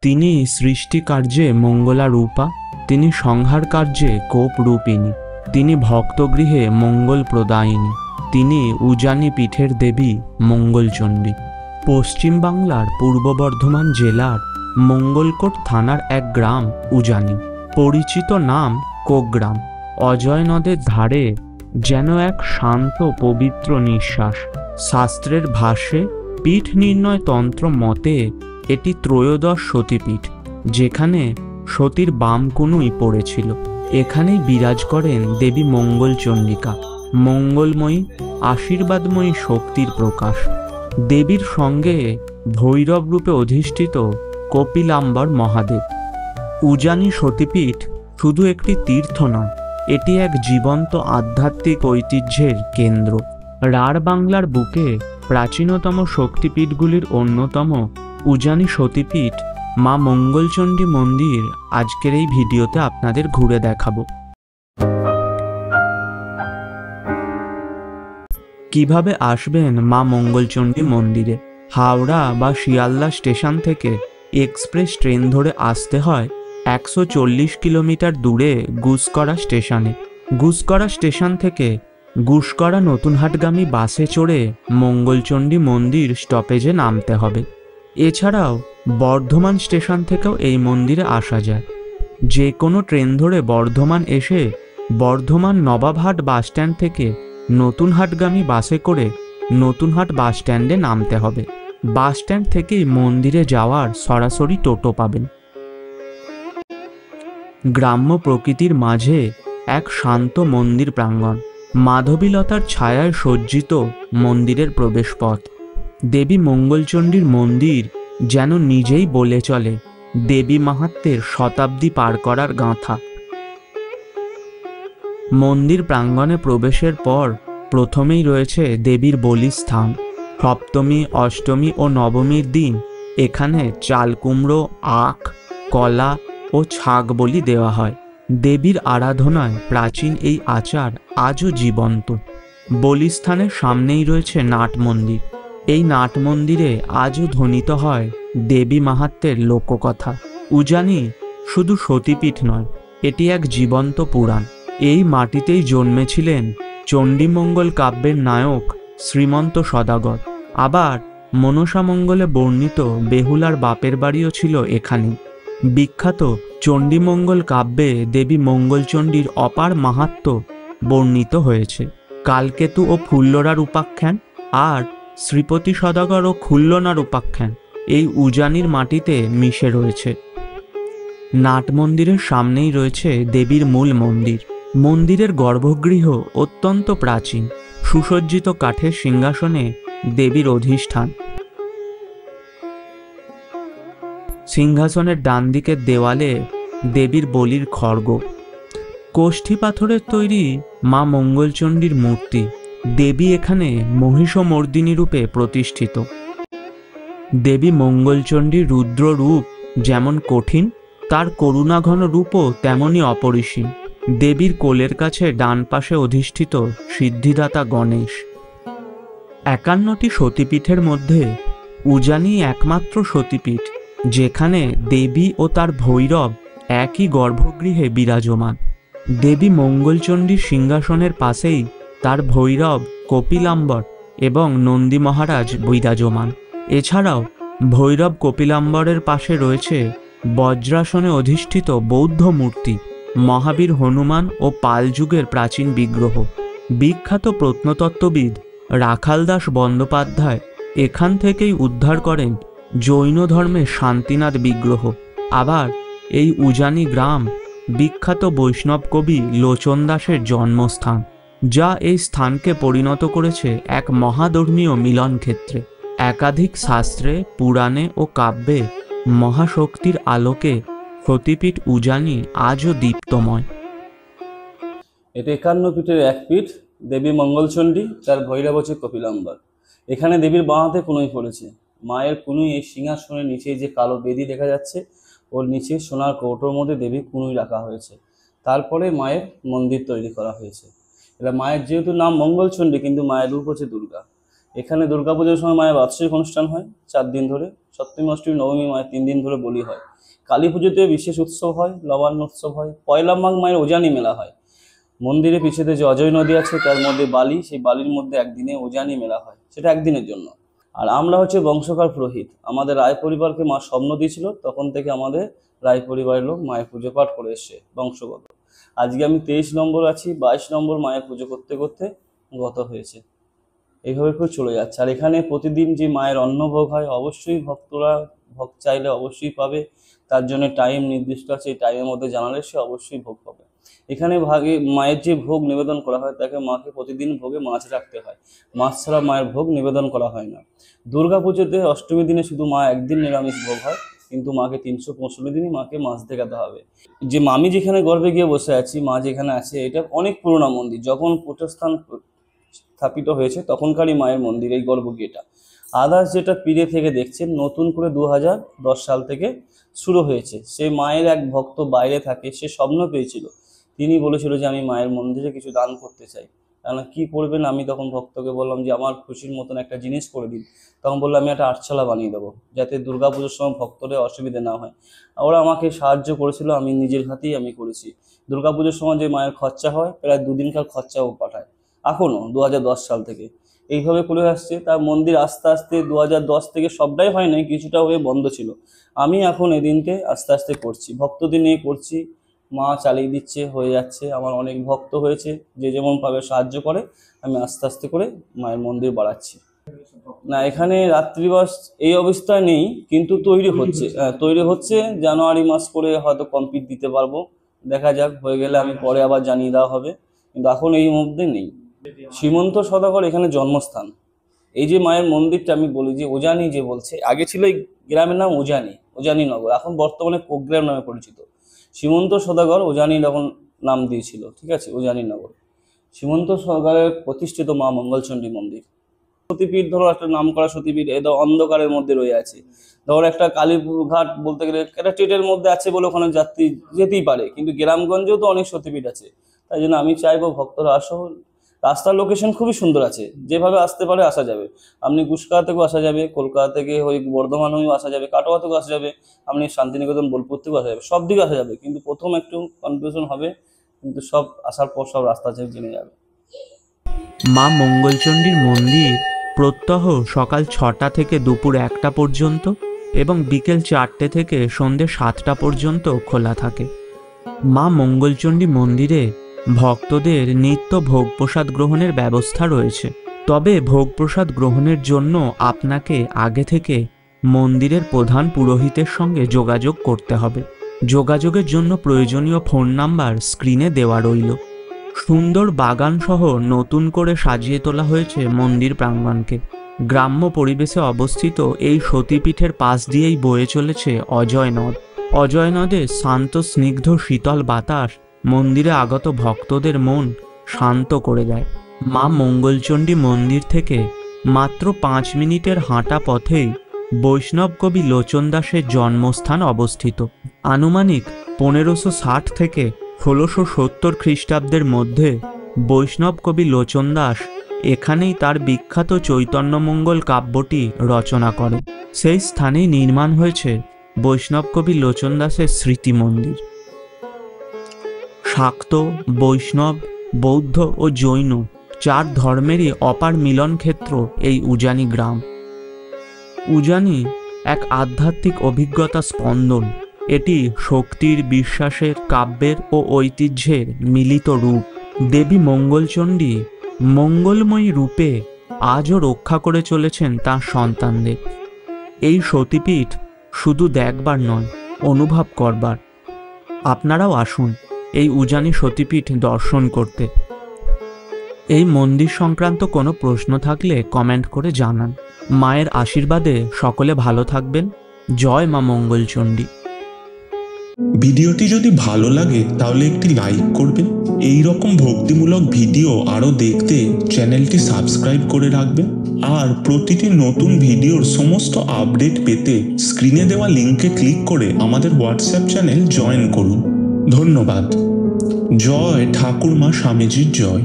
তিনি সৃষ্টি কার্যে মঙ্গলা রূপা, তিনি সংহার কার্যে কোপ রূপিণী, তিনি ভক্তগৃহে মঙ্গল প্রদায়িনী, তিনি উজানি পীঠের দেবী মঙ্গলচণ্ডী। পশ্চিম বাংলার পূর্ব বর্ধমান জেলার মঙ্গলকোট থানার এক গ্রাম উজানি। পরিচিত নাম কোগ্রাম। অজয় নদের ধারে যেন এক শান্ত পবিত্র নিঃশ্বাস। শাস্ত্রের ভাষ্যে পীঠ নির্ণয় তন্ত্র মতে এটি ত্রয়োদশ সতীপীঠ, যেখানে সতীর বাম কনুই পড়েছিল। এখানেই বিরাজ করেন দেবী মঙ্গলচণ্ডিকা, মঙ্গলময়ী আশীর্বাদময়ী শক্তির প্রকাশ। দেবীর সঙ্গে ভৈরব রূপে অধিষ্ঠিত কপিলাম্বর মহাদেব। উজানি সতীপীঠ শুধু একটি তীর্থ নয়, এটি এক জীবন্ত আধ্যাত্মিক ঐতিহ্যের কেন্দ্র। রাঢ় বাংলার বুকে প্রাচীনতম শক্তিপীঠগুলির অন্যতম উজানি সতীপীঠ মা মঙ্গলচণ্ডী মন্দির আজকের এই ভিডিওতে আপনাদের ঘুরে দেখাবো। কিভাবে আসবেন মা মঙ্গলচণ্ডী মন্দিরে? হাওড়া বা শিয়ালদা স্টেশন থেকে এক্সপ্রেস ট্রেন ধরে আসতে হয় 140 কিলোমিটার দূরে গুসকরা স্টেশনে। গুসকরা স্টেশন থেকে গুসকরা নতুনহাটগামী বাসে চড়ে মঙ্গলচণ্ডী মন্দির স্টপেজে নামতে হবে। এছাড়াও বর্ধমান স্টেশন থেকেও এই মন্দিরে আসা যায়। যে কোনো ট্রেন ধরে বর্ধমান এসে বর্ধমান নবাবহাট বাসস্ট্যান্ড থেকে নতুনহাটগামী বাসে করে নতুনহাট বাসস্ট্যান্ডে নামতে হবে। বাসস্ট্যান্ড থেকেই মন্দিরে যাওয়ার সরাসরি টোটো পাবেন। গ্রাম্য প্রকৃতির মাঝে এক শান্ত মন্দির প্রাঙ্গণ, মাধবীলতার ছায়ায় সজ্জিত মন্দিরের প্রবেশপথ। দেবী মঙ্গলচণ্ডীর মন্দির যেন নিজেই বলে চলে দেবী মাহাত্ম্যের শতাব্দী পার করার গাঁথা। মন্দির প্রাঙ্গণে প্রবেশের পর প্রথমেই রয়েছে দেবীর বলিস্থান। সপ্তমী, অষ্টমী ও নবমীর দিন এখানে চাল কুমড়ো, আখ, কলা ও ছাগ বলি দেওয়া হয়। দেবীর আরাধনায় প্রাচীন এই আচার আজও জীবন্ত। বলিস্থানের সামনেই রয়েছে নাট মন্দির। এই নাট মন্দিরে আজও ধ্বনিত হয় দেবী মাহাত্ম্যের লোককথা। উজানি শুধু সতীপীঠ নয়, এটি এক জীবন্ত পুরাণ। এই মাটিতেই জন্মেছিলেন চণ্ডীমঙ্গল কাব্যের নায়ক শ্রীমন্ত সদাগর। আবার মনসামঙ্গলে বর্ণিত বেহুলার বাপের বাড়িও ছিল এখানে। বিখ্যাত চণ্ডীমঙ্গল কাব্যে দেবী মঙ্গলচণ্ডীর অপার মাহাত্ম্য বর্ণিত হয়েছে। কালকেতু ও ফুল্লরার উপাখ্যান আর শ্রীপতি সদাগর ও খুল্লনার উপাখ্যান এই উজানির মাটিতে মিশে রয়েছে। নাট মন্দিরের সামনেই রয়েছে দেবীর মূল মন্দির। মন্দিরের গর্ভগৃহ অত্যন্ত প্রাচীন। সুসজ্জিত কাঠের সিংহাসনে দেবীর অধিষ্ঠান। সিংহাসনের ডান দিকের দেওয়ালে দেবীর বলির খড়গ। কোষ্ঠী পাথরের তৈরি মা মঙ্গলচণ্ডীর মূর্তি। দেবী এখানে মহিষমর্দিনী রূপে প্রতিষ্ঠিত। দেবী মঙ্গলচণ্ডীর রুদ্র রূপ যেমন কঠিন, তার করুণাঘন রূপও তেমনই অপরিসীম। দেবীর কোলের কাছে ডান পাশে অধিষ্ঠিত সিদ্ধিদাতা গণেশ। 51টি সতীপীঠের মধ্যে উজানি একমাত্র সতীপীঠ যেখানে দেবী ও তার ভৈরব একই গর্ভগৃহে বিরাজমান। দেবী মঙ্গলচণ্ডীর সিংহাসনের পাশেই তার ভৈরব কপিলাম্বর এবং নন্দী মহারাজ বিরাজমান। এছাড়াও ভৈরব কপিলাম্বরের পাশে রয়েছে বজ্রাসনে অধিষ্ঠিত বৌদ্ধ মূর্তি, মহাবীর হনুমান ও পাল যুগের প্রাচীন বিগ্রহ। বিখ্যাত প্রত্নতত্ত্ববিদ রাখালদাস বন্দ্যোপাধ্যায় এখান থেকেই উদ্ধার করেন জৈন ধর্মের শান্তিনাথ বিগ্রহ। আবার এই উজানি গ্রাম বিখ্যাত বৈষ্ণব কবি লোচন দাসের জন্মস্থান, যা এই স্থানকে পরিণত করেছে এক মহাধর্মীয় মিলন ক্ষেত্রে। একাধিক শাস্ত্রে, পুরাণে ও কাব্যে মহাশক্তির আলোকে সতীপীঠ উজানি আজও দীপ্তময়। এটা 51 পীঠের এক পীঠ দেবী মঙ্গলচণ্ডী, তার ভৈরব হচ্ছে কপিলাম্বর। এখানে দেবীর বাঁ হাতে কুনুই পড়েছে। মায়ের কুনুই এই সিংহাসনের নিচে যে কালো বেদি দেখা যাচ্ছে, ওর নিচে সোনার কৌটোর মধ্যে দেবী কুনুই রাখা হয়েছে। তারপরে মায়ের মন্দির তৈরি করা হয়েছে। এটা মায়ের যেহেতু নাম মঙ্গলচণ্ডী, কিন্তু মায়ের রূপ হচ্ছে দুর্গা। এখানে দুর্গাপুজোর সময় মায়ের বাৎসরিক অনুষ্ঠান হয় 4 দিন ধরে, সপ্তমী অষ্টমী নবমী মায়ের 3 দিন ধরে বলি হয়। কালী পুজোতে বিশেষ উৎসব হয়, নবান্ন উৎসব হয়, পয়লা মাঘ মায়ের ওজানি মেলা হয়। মন্দিরের পিছেতে যে অজয় নদী আছে তার মধ্যে বালি, সেই বালির মধ্যে একদিনে ওজানি মেলা হয়, সেটা একদিনের জন্য। আর আমরা হচ্ছে বংশকার পুরোহিত, আমাদের রায় পরিবারকে মা স্বপ্ন দিয়েছিল, তখন থেকে আমাদের রায় পরিবারের লোক মায়ের পুজো পাঠ করে এসছে বংশগত। আজকে আমি 23 নম্বর আছি, 22 নম্বর মায়ের পুজো করতে করতে গত হয়েছে। এইভাবে করে চলে যাচ্ছে। আর এখানে প্রতিদিন যে মায়ের অন্নভোগ হয়, অবশ্যই ভক্তরা ভোগ চাইলে অবশ্যই পাবে, তার জন্য টাইম নির্দিষ্ট আছে, এই টাইমের মধ্যে জানালে সে অবশ্যই ভোগ পাবে। এখানে ভাগে মায়ের যে ভোগ নিবেদন করা হয় তাকে মাকে প্রতিদিন ভোগে মাছ রাখতে হয়, মাছ ছাড়া মায়ের ভোগ নিবেদন করা হয় না। দুর্গা পুজোতে অষ্টমী দিনে শুধু মা একদিন নিরামিষ ভোগ হয়, কিন্তু মাকে 365 দিনই মাকে মাছ দেখাতে হবে। যে আমি যেখানে গর্ভে গিয়ে বসে আছি, মা যেখানে আছে, এটা অনেক পুরোনো মন্দির। যখন প্রতিষ্ঠান স্থাপিত হয়েছে তখনকারই মায়ের মন্দির এই গর্ভগৃহটা। আদার্স যেটা পীরে থেকে দেখছেন, নতুন করে 2010 সাল থেকে শুরু হয়েছে। সে মায়ের এক ভক্ত বাইরে থাকে, সে স্বপ্ন পেয়েছিল, তিনি বলেছিল যে আমি মায়ের মন্দিরে কিছু দান করতে চাই। কেন কি করবেন, আমি তখন ভক্তকে বললাম যে আমার খুশির মতন একটা জিনিস করে দিন। তখন বললো আমি একটা আটচালা বানিয়ে দেবো, যাতে দুর্গাপুজোর সময় ভক্তদের অসুবিধা না হয়। ওরা আমাকে সাহায্য করেছিল, আমি নিজের হাতেই আমি করেছি। দুর্গাপুজোর সময় যে মায়ের খরচা হয়, প্রায় 2 দিনকার খরচাও পাঠায় এখনও 2010 সাল থেকে এইভাবে করে আসছে। তার মন্দির আস্তে আস্তে 2010 থেকে সবটাই হয় নাই, কিছুটা হয়ে বন্ধ ছিল। আমি এখন এদিনকে আস্তে আস্তে করছি, ভক্তদের নিয়ে করছি, মা চালিয়ে দিচ্ছে, হয়ে যাচ্ছে। আমার অনেক ভক্ত হয়েছে, যে যেমন ভাবে সাহায্য করে আমি আস্তে আস্তে করে মায়ের মন্দির বাড়াচ্ছি। না, এখানে রাত্রিবাস এই অবস্থায় নেই, কিন্তু তৈরি হচ্ছে। জানুয়ারি মাস করে হয়তো কমপ্লিট দিতে পারবো, দেখা যাক, হয়ে গেলে আমি পরে আবার জানিয়ে দেওয়া হবে, কিন্তু এখন এই মধ্যে নেই। শ্রীমন্ত সদাগর এখানে জন্মস্থান। এই যে মায়ের মন্দিরটা আমি বলি যে ওজানি, যে বলছে আগে ছিল এই গ্রামের নাম ওজানি নগর, এখন বর্তমানে কোগ্রাম নামে পরিচিত। শ্রীমন্ত সদাগর ওজানি তখন নাম দিয়েছিল, ঠিক আছে, ওজানি নগর। শ্রীমন্ত সদাগরের প্রতিষ্ঠিত মা মঙ্গলচণ্ডী মন্দির। সতীপীঠ ধরো একটা নাম করা সতীপীঠ, এটা অন্ধকারের মধ্যে রয়ে আছে। ধরো একটা কালীঘাট বলতে গেলে একটা টেটের মধ্যে আছে বলে ওখানে যাত্রী যেতেই পারে, কিন্তু গ্রামগঞ্জেও তো অনেক সতীপীঠ আছে। তাই জন্য আমি চাইবো ভক্তরা আসো। রাস্তার লোকেশন খুবই সুন্দর আছে, যেভাবে আসতে পারে আসা যাবে। আপনি গুসকাওয়া থেকেও আসা যাবে, কলকাতা থেকে ওই বর্ধমান হয়েও আসা যাবে, কাটোয়া থেকেও আসা যাবে, আপনি শান্তিনিকেতন বোলপুর থেকেও আসা যাবে, সব দিকে আসা যাবে। কিন্তু প্রথম একটু কনফিউশন হবে, কিন্তু সব আসার পর সব রাস্তা থেকে জেনে যাবে। মা মঙ্গলচণ্ডীর মন্দির প্রত্যহ সকাল 6টা থেকে দুপুর 1টা পর্যন্ত এবং বিকেল 4টে থেকে সন্ধ্যে 7টা পর্যন্ত খোলা থাকে। মা মঙ্গলচণ্ডী মন্দিরে ভক্তদের নিত্য ভোগ প্রসাদ গ্রহণের ব্যবস্থা রয়েছে। তবে ভোগ প্রসাদ গ্রহণের জন্য আপনাকে আগে থেকে মন্দিরের প্রধান পুরোহিতের সঙ্গে যোগাযোগ করতে হবে। যোগাযোগের জন্য প্রয়োজনীয় ফোন নাম্বার স্ক্রিনে দেওয়া রইল। সুন্দর বাগান সহ নতুন করে সাজিয়ে তোলা হয়েছে মন্দির প্রাঙ্গণকে। গ্রাম্য পরিবেশে অবস্থিত এই সতীপীঠের পাশ দিয়েই বয়ে চলেছে অজয় নদ। অজয় নদে শান্ত স্নিগ্ধ শীতল বাতাস মন্দিরে আগত ভক্তদের মন শান্ত করে দেয়। মা মঙ্গলচণ্ডী মন্দির থেকে মাত্র 5 মিনিটের হাঁটা পথেই বৈষ্ণব কবি লোচন দাসের জন্মস্থান অবস্থিত। আনুমানিক 1560 থেকে 1670 খ্রিস্টাব্দের মধ্যে বৈষ্ণব কবি লোচন দাস এখানেই তার বিখ্যাত চৈতন্যমঙ্গল কাব্যটি রচনা করে। সেই স্থানেই নির্মাণ হয়েছে বৈষ্ণব কবি লোচন দাসের স্মৃতি মন্দির। শাক্ত, বৈষ্ণব, বৌদ্ধ ও জৈন 4 ধর্মেরই অপার মিলন ক্ষেত্র এই উজানি গ্রাম। উজানি এক আধ্যাত্মিক অভিজ্ঞতা স্পন্দন। এটি শক্তির, বিশ্বাসের, কাব্যের ও ঐতিহ্যের মিলিত রূপ। দেবী মঙ্গলচণ্ডী মঙ্গলময়ী রূপে আজও রক্ষা করে চলেছেন তাঁর সন্তানদের। এই সতীপীঠ শুধু দেখবার নয়, অনুভব করবার। আপনারাও আসুন এই উজানি সতীপীঠ দর্শন করতে। এই মন্দির সংক্রান্ত কোনো প্রশ্ন থাকলে কমেন্ট করে জানান। মায়ের আশীর্বাদে সকলে ভালো থাকবেন। জয় মা মঙ্গলচণ্ডী। ভিডিওটি যদি ভালো লাগে তাহলে একটি লাইক করবেন। এই রকম ভক্তিমূলক ভিডিও আরও দেখতে চ্যানেলটি সাবস্ক্রাইব করে রাখবেন। আর প্রতিটি নতুন ভিডিওর সমস্ত আপডেট পেতে স্ক্রিনে দেওয়া লিঙ্কে ক্লিক করে আমাদের হোয়াটসঅ্যাপ চ্যানেল জয়েন করুন। ধন্যবাদ। জয় ঠাকুর মা স্বামীজির জয়।